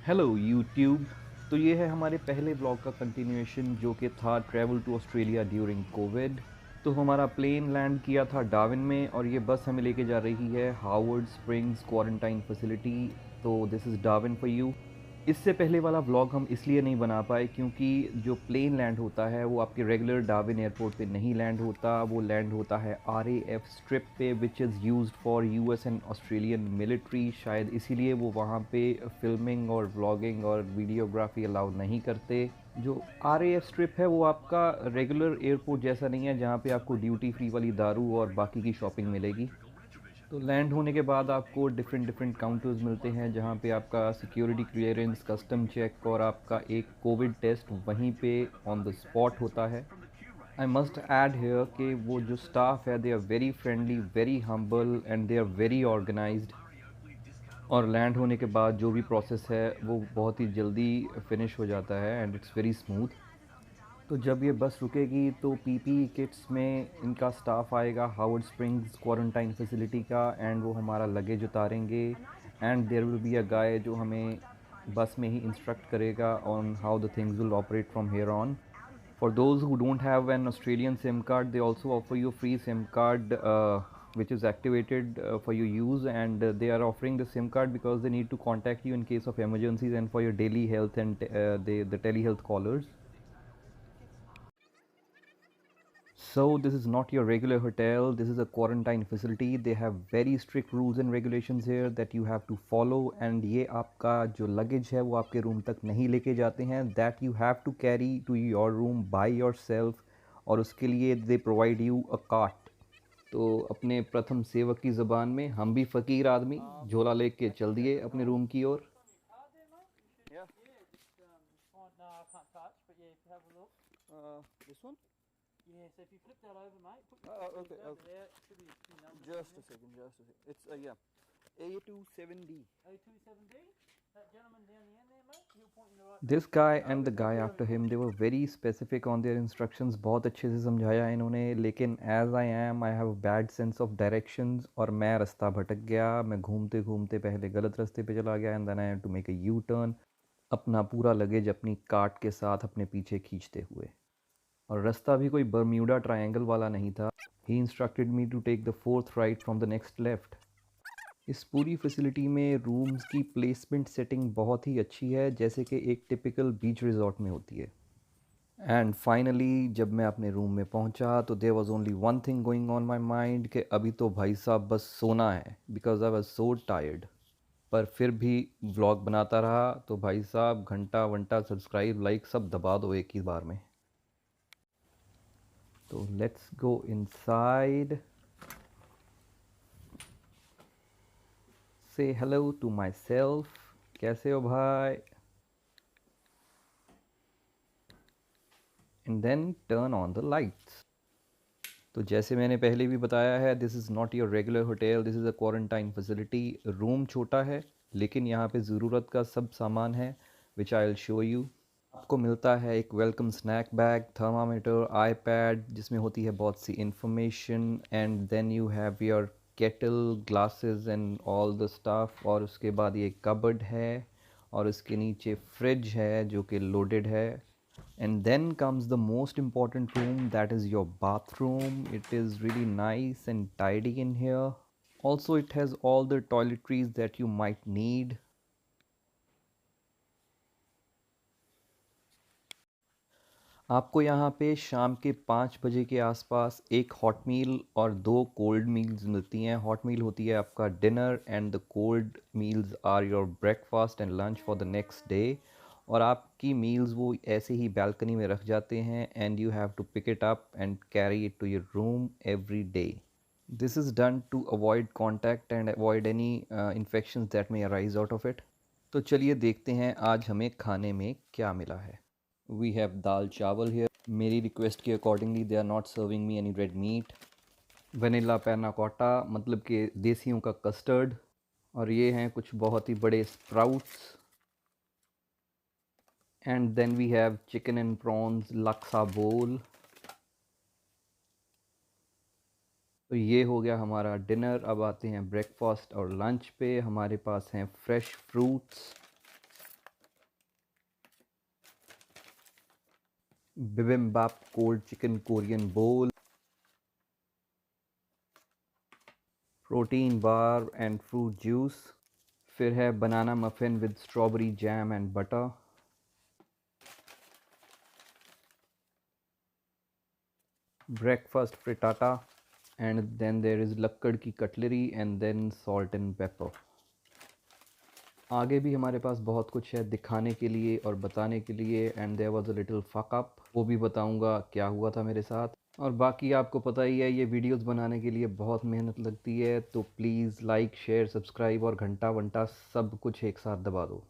Hello YouTube. तो ये है हमारे पहले ब्लॉग का कंटिन्यूएशन जो कि था travel to Australia during Covid. तो हमारा प्लेन लैंड किया था डार्विन में और ये बस हमें लेके जा रही है हार्वर्ड स्प्रिंग्स क्वारंटाइन फैसिलिटी। तो this is Darwin for you. इससे पहले वाला व्लॉग हम इसलिए नहीं बना पाए क्योंकि जो प्लेन लैंड होता है वो आपके रेगुलर डार्विन एयरपोर्ट पे नहीं लैंड होता, वो लैंड होता है RAF स्ट्रिप पे which is used for US and Australian military. शायद इसीलिए वो वहाँ पे फिल्मिंग और व्लॉगिंग और वीडियोग्राफी अलाउ नहीं करते। जो RAF स्ट्रिप है वो आपका रेगुलर एयरपोर्ट जैसा नहीं है जहाँ पे आपको ड्यूटी फ्री वाली दारू और बाकी की शॉपिंग मिलेगी। तो लैंड होने के बाद आपको डिफरेंट डिफरेंट काउंटर्स मिलते हैं जहाँ पे आपका सिक्योरिटी क्लियरेंस, कस्टम चेक और आपका एक कोविड टेस्ट वहीं पे ऑन द स्पॉट होता है। आई मस्ट ऐड हेयर कि वो जो स्टाफ है they are very friendly, very humble and they are very organised. और लैंड होने के बाद जो भी प्रोसेस है वो बहुत ही जल्दी फिनिश हो जाता है एंड इट्स वेरी स्मूथ। तो जब ये बस रुकेगी तो पीपी किट्स में इनका स्टाफ आएगा हार्वर्ड स्प्रिंग्स क्वारंटाइन फैसिलिटी का एंड वो हमारा लगेज उतारेंगे। And there will be a guy जो हमें बस में ही इंस्ट्रक्ट करेगा on how the things will operate from here on. For those who don't have an Australian SIM card, they also offer you a free SIM card which is activated for your use, and they are offering the SIM card because they need to contact you in case of emergencies and for your daily health and the telehealth callers. So this is not your regular hotel, this is a quarantine facility. They have very strict rules and regulations here that you have to follow, and ये आपका जो luggage है वो आपके room तक नहीं लेके जाते हैं, that you have to carry to your room by yourself। और उसके लिए they provide you a cart। तो अपने प्रथम सेवक की ज़बान में हम भी फ़कीर आदमी झोला लेके चल दिए अपने रूम की ओर। Yeah. Fine. No, I can't touch, but yeah, if you have a look. This one? Yeah, so if you flip that over, mate, put your Oh, keys okay, over okay. there. It should be a few numbers on Just a there. second, just a second. It's yeah, A27D. O27D. That gentleman down the end there, mate, he'll point in the right This direction. guy and the guy after him, they were very specific on their instructions। बहुत अच्छे से समझाया इन्होंने, लेकिन as I am, I have a bad sense of directions और मैं रास्ता भटक गया। मैं घूमते घूमते पहले गलत रास्ते पे चला गया and then I had to make a U-turn। अपना पूरा लगेज अपनी कार्ट के साथ अपने पीछे खींचते हुए। और रास्ता भी कोई बर्म्यूडा ट्रायंगल वाला नहीं था। He instructed me to take the fourth right from the next left। इस पूरी फैसिलिटी में रूम्स की प्लेसमेंट सेटिंग बहुत ही अच्छी है जैसे कि एक टिपिकल बीच रिजॉर्ट में होती है। एंड फाइनली जब मैं अपने रूम में पहुंचा तो there was only one thing going on my mind कि अभी तो भाई साहब बस सोना है, because I was so tired. पर फिर भी व्लॉग बनाता रहा। तो भाई साहब घंटा वंटा सब्सक्राइब लाइक सब दबा दो एक ही बार में। तो let's go inside. Say hello to myself. कैसे हो भाई? And then turn on the lights. तो जैसे मैंने पहले भी बताया है, this is not your regular hotel, this is a quarantine facility. Room छोटा है लेकिन यहाँ पे ज़रूरत का सब सामान है which I will show you. आपको मिलता है एक welcome snack bag, thermometer, iPad जिसमें होती है बहुत सी information, and then you have your kettle, glasses and all the stuff. और उसके बाद ये कबर्ड है और उसके नीचे फ्रिज है जो कि लोडेड है। And then comes the most important room, that is your bathroom. It is really nice and tidy in here. Also, it has all the toiletries that you might need. आपको यहाँ पे शाम के 5 बजे के आसपास एक हॉट मील और 2 कोल्ड मील्स मिलती हैं। हॉट मील होती है आपका dinner and the cold meals are your breakfast and lunch for the next day. और आपकी मील्स वो ऐसे ही बालकनी में रख जाते हैं and you have to pick it up and carry it to your room every day. This is done to avoid contact and avoid any infections that may arise out of it. तो चलिए देखते हैं आज हमें खाने में क्या मिला है। वी हैव दाल चावल हियर। मेरी रिक्वेस्ट के accordingly they are not serving me any red meat. Vanilla panna cotta मतलब कि देसियों का कस्टर्ड। और ये हैं कुछ बहुत ही बड़े sprouts. And then we have chicken and prawns laksa bowl. तो ये हो गया हमारा डिनर। अब आते हैं ब्रेकफास्ट और लंच पे। हमारे पास हैं fresh fruits, bibimbap cold chicken Korean bowl, protein bar and fruit juice, फिर है banana muffin with strawberry jam and butter, breakfast frittata, and then there is लक्कड़ की कटलरी and then salt and pepper. आगे भी हमारे पास बहुत कुछ है दिखाने के लिए और बताने के लिए and there was a little fuck up, वो भी बताऊंगा क्या हुआ था मेरे साथ। और बाकी आपको पता ही है ये वीडियोस बनाने के लिए बहुत मेहनत लगती है, तो प्लीज़ लाइक शेयर सब्सक्राइब और घंटा वंटा सब कुछ एक साथ दबा दो।